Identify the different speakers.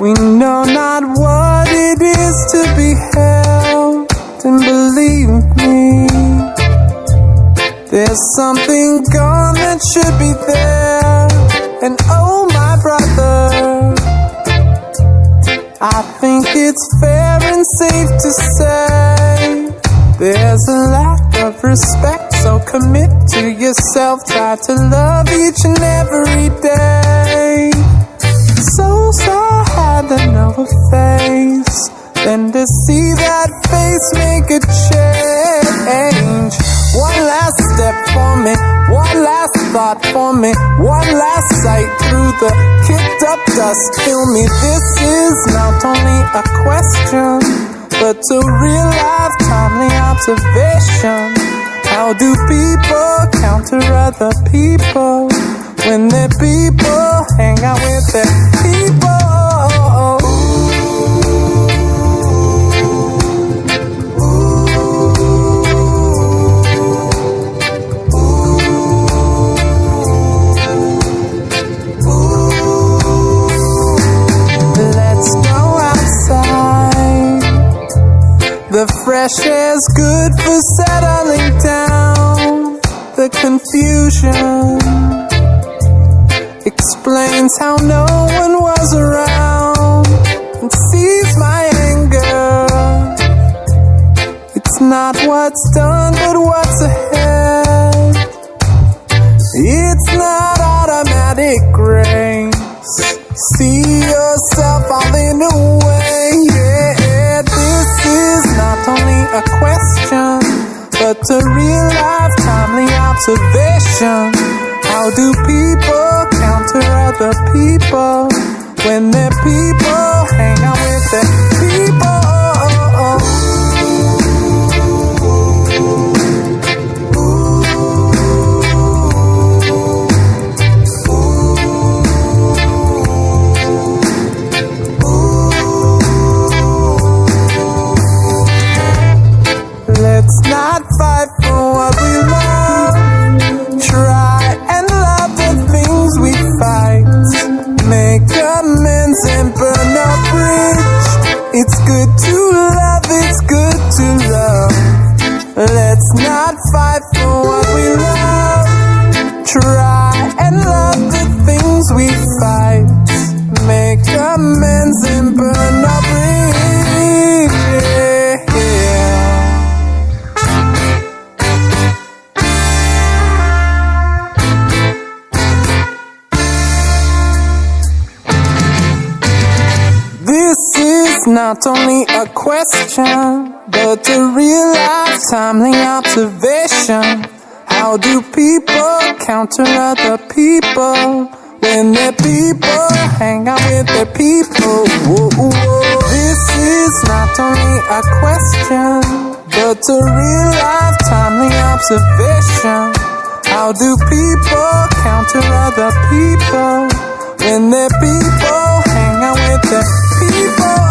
Speaker 1: We know not what it is to be held, and believe me, there's something gone that should be there. And oh my brother, I think it's fair and safe to say there's a lack of respect, so commit to yourself, try to love each and every day. So sad to know a face, then to see that face make a change. One last step for me, one last thought for me, one last sight through the kicked up dust. Fill me, this is not only a question, but a real life timely observation. How do people counter other people when their people hang out with their people? Let's go outside. The fresh air's good for settling down. The confusion explains how no one was around and sees my anger. It's not what's done but what's ahead. It's not automatic grace. See yourself all in a way. Yeah, this is not only a question, but a real life timely observation. How do people counter other people when their people hang out with their people? Let's not fight for what we love. Try and love the things we fight. Make amends and burn a bridge. It's good to love, it's good to love. Let's not fight for what we love. Try and love the things we fight. Make amends and burn a bridge. Yeah. This is not only a question, but a real life timely observation. How do people counter other people when their people hang out with their people? Whoa, whoa. This is not only a question, but a real life timely observation. How do people counter other people when their people hang out with their people?